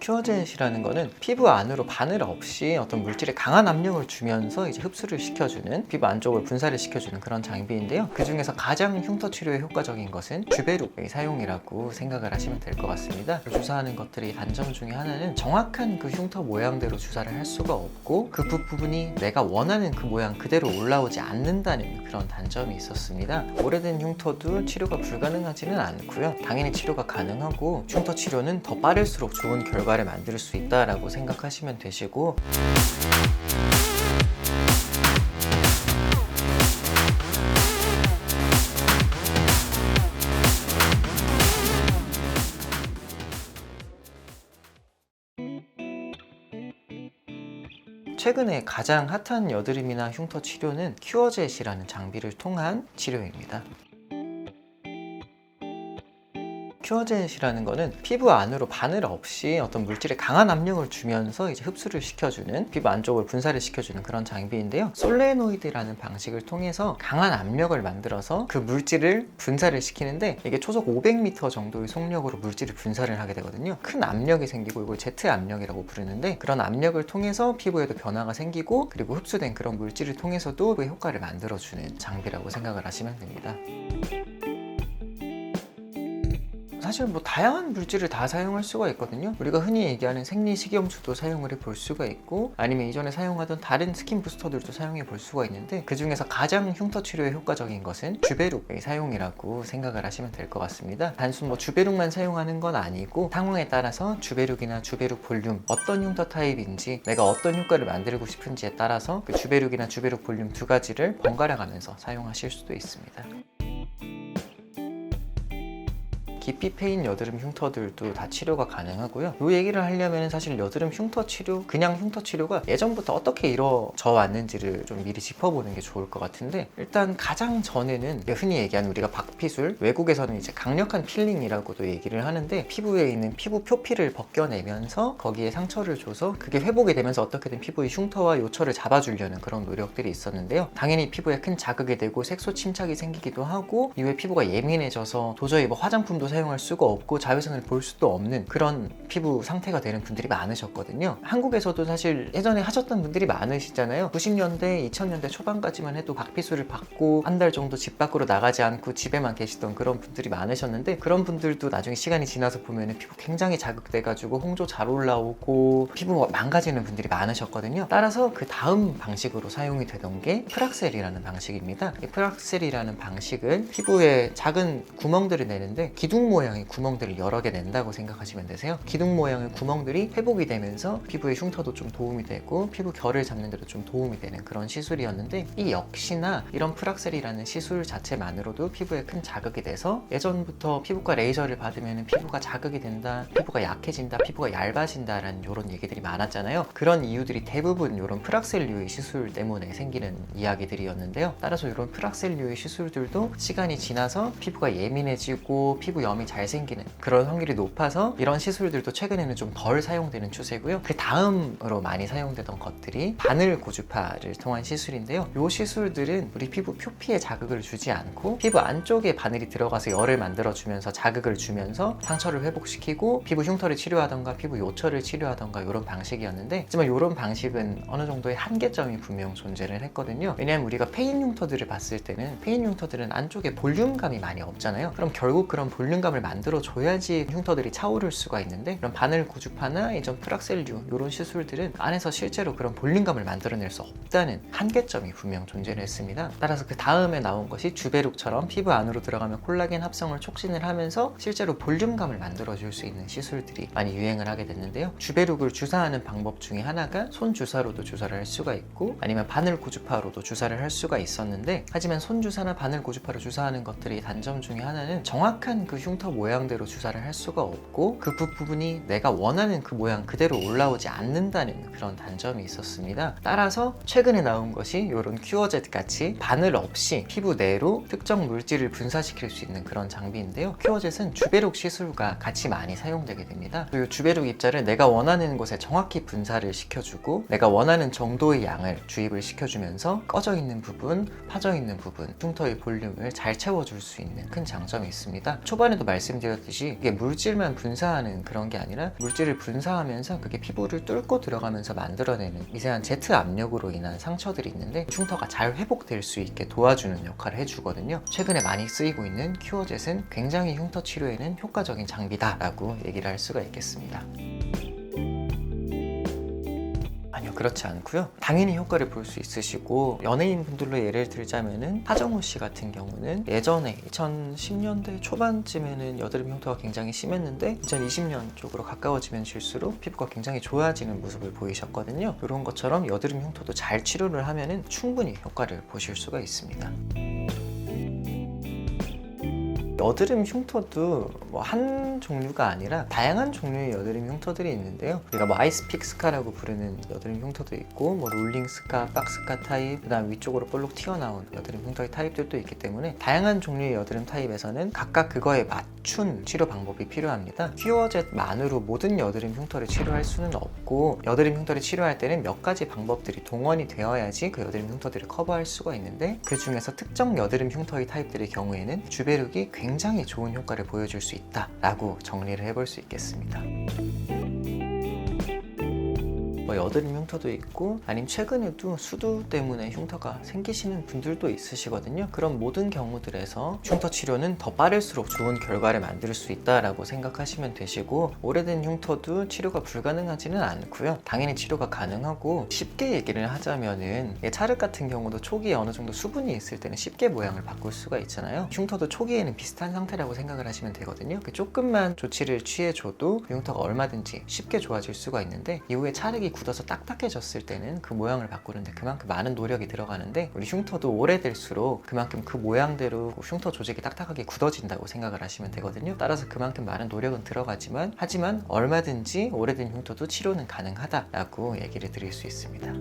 큐어젯이라는 거는 피부 안으로 바늘 없이 어떤 물질에 강한 압력을 주면서 이제 흡수를 시켜주는, 피부 안쪽을 분사를 시켜주는 그런 장비인데요. 그 중에서 가장 흉터 치료에 효과적인 것은 주베룩의 사용이라고 생각을 하시면 될 것 같습니다. 주사하는 것들의 단점 중에 하나는 정확한 그 흉터 모양대로 주사를 할 수가 없고 그 부분이 내가 원하는 그 모양 그대로 올라오지 않는다는 그런 단점이 있었습니다. 오래된 흉터도 치료가 불가능하지는 않고요. 당연히 치료가 가능하고 흉터 치료는 더 빠를수록 좋은 결과를 만들 수 있다라고 생각하시면 되시고, 최근에 가장 핫한 여드름이나 흉터 치료는 큐어젯이라는 장비를 통한 치료입니다. 큐어젯이라는 거는 피부 안으로 바늘 없이 어떤 물질에 강한 압력을 주면서 이제 흡수를 시켜주는, 피부 안쪽을 분사를 시켜주는 그런 장비인데요. 솔레노이드라는 방식을 통해서 강한 압력을 만들어서 그 물질을 분사를 시키는데, 이게 초속 500m 정도의 속력으로 물질을 분사를 하게 되거든요. 큰 압력이 생기고 이걸 제트 압력이라고 부르는데, 그런 압력을 통해서 피부에도 변화가 생기고 그리고 흡수된 그런 물질을 통해서도 그 효과를 만들어주는 장비라고 생각을 하시면 됩니다. 사실 뭐 다양한 물질을 다 사용할 수가 있거든요. 우리가 흔히 얘기하는 생리식염수도 사용을 해볼 수가 있고, 아니면 이전에 사용하던 다른 스킨 부스터들도 사용해 볼 수가 있는데, 그 중에서 가장 흉터 치료에 효과적인 것은 주베룩의 사용이라고 생각을 하시면 될 것 같습니다. 단순 뭐 주베룩만 사용하는 건 아니고 상황에 따라서 주베룩이나 주베룩 볼륨, 어떤 흉터 타입인지 내가 어떤 효과를 만들고 싶은지에 따라서 그 주베룩이나 주베룩 볼륨 두 가지를 번갈아 가면서 사용하실 수도 있습니다. 깊이 패인 여드름 흉터들도 다 치료가 가능하고요. 이 얘기를 하려면 사실 여드름 흉터 치료, 그냥 흉터 치료가 예전부터 어떻게 이루어져 왔는지를 좀 미리 짚어보는 게 좋을 것 같은데, 일단 가장 전에는 흔히 얘기하는 우리가 박피술, 외국에서는 이제 강력한 필링이라고도 얘기를 하는데, 피부에 있는 피부 표피를 벗겨내면서 거기에 상처를 줘서 그게 회복이 되면서 어떻게든 피부의 흉터와 요철을 잡아주려는 그런 노력들이 있었는데요. 당연히 피부에 큰 자극이 되고 색소 침착이 생기기도 하고, 이후에 피부가 예민해져서 도저히 뭐 화장품도 사용할 수가 없고 자외선을 볼 수도 없는 그런 피부 상태가 되는 분들이 많으셨거든요. 한국에서도 사실 예전에 하셨던 분들이 많으시잖아요. 90년대, 2000년대 초반까지만 해도 박피술을 받고 한 달 정도 집 밖으로 나가지 않고 집에만 계시던 그런 분들이 많으셨는데, 그런 분들도 나중에 시간이 지나서 보면 피부 굉장히 자극돼가지고 홍조 잘 올라오고 피부 망가지는 분들이 많으셨거든요. 따라서 그 다음 방식으로 사용이 되던 게 프락셀이라는 방식입니다. 이 프락셀이라는 방식은 피부에 작은 구멍들을 내는데, 기둥 모양의 구멍들을 여러 개 낸다고 생각하시면 되세요. 기둥 모양의 구멍들이 회복이 되면서 피부의 흉터도 좀 도움이 되고 피부 결을 잡는 데도 좀 도움이 되는 그런 시술이었는데, 이 역시나 이런 프락셀이라는 시술 자체만으로도 피부에 큰 자극이 돼서, 예전부터 피부과 레이저를 받으면 피부가 자극이 된다, 피부가 약해진다, 피부가 얇아진다라는 이런 얘기들이 많았잖아요. 그런 이유들이 대부분 이런 프락셀류의 시술 때문에 생기는 이야기들이었는데요. 따라서 이런 프락셀류의 시술들도 시간이 지나서 피부가 예민해지고 피부염이 잘 생기는 그런 확률이 높아서 이런 시술들도 최근에는 좀 덜 사용되는 추세고요. 그 다음으로 많이 사용되던 것들이 바늘 고주파를 통한 시술인데요. 이 시술들은 우리 피부 표피에 자극을 주지 않고 피부 안쪽에 바늘이 들어가서 열을 만들어주면서 자극을 주면서 상처를 회복시키고 피부 흉터를 치료하던가 피부 요철을 치료하던가 이런 방식이었는데, 하지만 이런 방식은 어느 정도의 한계점이 분명 존재를 했거든요. 왜냐하면 우리가 페인 흉터들을 봤을 때는, 페인 흉터들은 안쪽에 볼륨감이 많이 없잖아요. 그럼 결국 그런 볼륨감을 만들어줘야지 흉터들이 차오를 수가 있는데, 그런 바늘 고주파나 이전 프락셀류 이런 시술들은 안에서 실제로 그런 볼륨감을 만들어낼 수 없다는 한계점이 분명 존재를 했습니다. 따라서 그 다음에 나온 것이 주베룩처럼 피부 안으로 들어가면 콜라겐 합성을 촉진을 하면서 실제로 볼륨감을 만들어줄 수 있는 시술들이 많이 유행을 하게 됐는데요. 주베룩을 주사하는 방법 중에 하나가 손 주사로도 주사를 할 수가 있고, 아니면 바늘 고주파로도 주사를 할 수가 있었는데, 하지만 손 주사나 바늘 고주파로 주사하는 것들의 단점 중에 하나는 정확한 그 흉터 모양대로 주사를 할 수가 없고 그 부분이 내가 원하는 그 모양 그대로 올라오지 않는다는 그런 단점이 있었습니다. 따라서 최근에 나온 것이 이런 큐어젯 같이 바늘 없이 피부 내로 특정 물질을 분사시킬 수 있는 그런 장비인데요. 큐어젯은 주베룩 시술과 같이 많이 사용되게 됩니다. 그리고 주베룩 입자를 내가 원하는 곳에 정확히 분사를 시켜주고 내가 원하는 정도의 양을 주입을 시켜주면서 꺼져 있는 부분, 파져 있는 부분, 흉터의 볼륨을 잘 채워줄 수 있는 큰 장점이 있습니다. 초반에 초반에도 말씀드렸듯이 이게 물질만 분사하는 그런 게 아니라 물질을 분사하면서 그게 피부를 뚫고 들어가면서 만들어내는 미세한 제트 압력으로 인한 상처들이 있는데 흉터가 잘 회복될 수 있게 도와주는 역할을 해주거든요. 최근에 많이 쓰이고 있는 큐어젯은 굉장히 흉터 치료에는 효과적인 장비다라고 얘기를 할 수가 있겠습니다. 아니요, 그렇지 않고요. 당연히 효과를 볼 수 있으시고, 연예인 분들로 예를 들자면은 하정우 씨 같은 경우는 예전에 2010년대 초반쯤에는 여드름 흉터가 굉장히 심했는데 2020년 쪽으로 가까워지면 질수록 피부가 굉장히 좋아지는 모습을 보이셨거든요. 이런 것처럼 여드름 흉터도 잘 치료를 하면은 충분히 효과를 보실 수가 있습니다. 여드름 흉터도 뭐 한 종류가 아니라 다양한 종류의 여드름 흉터들이 있는데요. 우리가 뭐 아이스픽 스카라고 부르는 여드름 흉터도 있고, 뭐 롤링 스카, 박스카 타입, 그다음 위쪽으로 볼록 튀어나온 여드름 흉터의 타입들도 있기 때문에 다양한 종류의 여드름 타입에서는 각각 그거에 맞춘 치료 방법이 필요합니다. 큐어젯만으로 모든 여드름 흉터를 치료할 수는 없고, 여드름 흉터를 치료할 때는 몇 가지 방법들이 동원이 되어야지 그 여드름 흉터들을 커버할 수가 있는데, 그 중에서 특정 여드름 흉터의 타입들의 경우에는 주베룩이 굉장히 좋은 효과를 보여줄 수 있다라고 정리를 해볼 수 있겠습니다. 뭐 여드름 흉터도 있고, 아니면 최근에도 수두 때문에 흉터가 생기시는 분들도 있으시거든요. 그런 모든 경우들에서 흉터 치료는 더 빠를수록 좋은 결과를 만들 수 있다라고 생각하시면 되시고, 오래된 흉터도 치료가 불가능하지는 않고요. 당연히 치료가 가능하고, 쉽게 얘기를 하자면은 찰흙 같은 경우도 초기에 어느 정도 수분이 있을 때는 쉽게 모양을 바꿀 수가 있잖아요. 흉터도 초기에는 비슷한 상태라고 생각을 하시면 되거든요. 조금만 조치를 취해줘도 그 흉터가 얼마든지 쉽게 좋아질 수가 있는데, 이후에 찰흙이 굳어서 딱딱해졌을 때는 그 모양을 바꾸는데 그만큼 많은 노력이 들어가는데, 우리 흉터도 오래될수록 그만큼 그 모양대로 흉터 조직이 딱딱하게 굳어진다고 생각을 하시면 되거든요. 따라서 그만큼 많은 노력은 들어가지만, 하지만 얼마든지 오래된 흉터도 치료는 가능하다라고 얘기를 드릴 수 있습니다.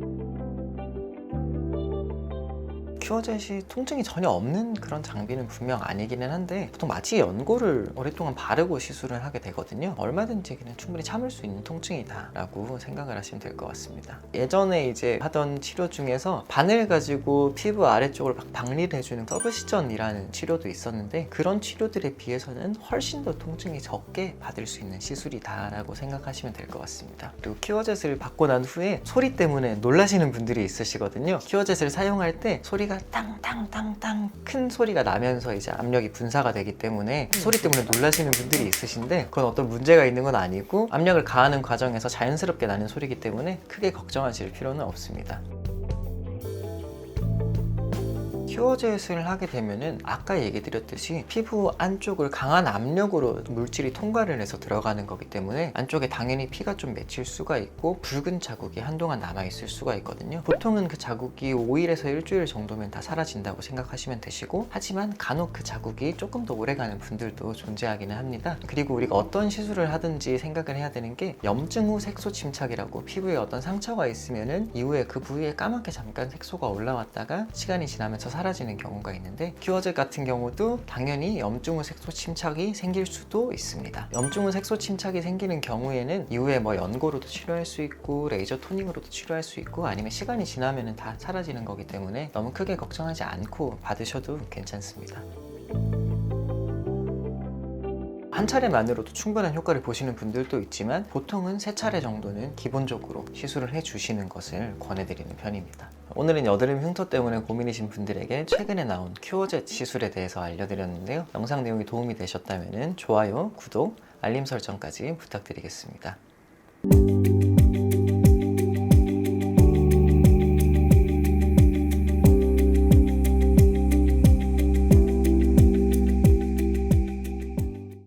큐어젯이 통증이 전혀 없는 그런 장비는 분명 아니기는 한데, 보통 마취 연고를 오랫동안 바르고 시술을 하게 되거든요. 얼마든지 그냥 충분히 참을 수 있는 통증이다 라고 생각을 하시면 될 것 같습니다. 예전에 이제 하던 치료 중에서 바늘 가지고 피부 아래쪽을 막 박리를 해주는 서브시전이라는 치료도 있었는데, 그런 치료들에 비해서는 훨씬 더 통증이 적게 받을 수 있는 시술이다 라고 생각하시면 될 것 같습니다. 그리고 큐어젯을 받고 난 후에 소리 때문에 놀라시는 분들이 있으시거든요. 큐어젯을 사용할 때 소리가 땅땅땅땅 큰 소리가 나면서 이제 압력이 분사가 되기 때문에 소리 때문에 놀라시는 분들이 있으신데, 그건 어떤 문제가 있는 건 아니고 압력을 가하는 과정에서 자연스럽게 나는 소리이기 때문에 크게 걱정하실 필요는 없습니다. 큐어젯을 하게 되면은 아까 얘기 드렸듯이 피부 안쪽을 강한 압력으로 물질이 통과를 해서 들어가는 거기 때문에 안쪽에 당연히 피가 좀 맺힐 수가 있고, 붉은 자국이 한동안 남아있을 수가 있거든요. 보통은 그 자국이 5일에서 일주일 정도면 다 사라진다고 생각하시면 되시고, 하지만 간혹 그 자국이 조금 더 오래가는 분들도 존재하기는 합니다. 그리고 우리가 어떤 시술을 하든지 생각을 해야 되는 게, 염증 후 색소 침착이라고, 피부에 어떤 상처가 있으면은 이후에 그 부위에 까맣게 잠깐 색소가 올라왔다가 시간이 지나면서 사라지는 경우가 있는데, 큐어젯 같은 경우도 당연히 염증 후 색소 침착이 생길 수도 있습니다. 염증 후 색소 침착이 생기는 경우에는 이후에 뭐 연고로도 치료할 수 있고, 레이저 토닝으로도 치료할 수 있고, 아니면 시간이 지나면 다 사라지는 거기 때문에 너무 크게 걱정하지 않고 받으셔도 괜찮습니다. 한 차례만으로도 충분한 효과를 보시는 분들도 있지만, 보통은 3차례 정도는 기본적으로 시술을 해주시는 것을 권해드리는 편입니다. 오늘은 여드름 흉터 때문에 고민이신 분들에게 최근에 나온 큐어젯 시술에 대해서 알려드렸는데요. 영상 내용이 도움이 되셨다면 좋아요, 구독, 알림 설정까지 부탁드리겠습니다.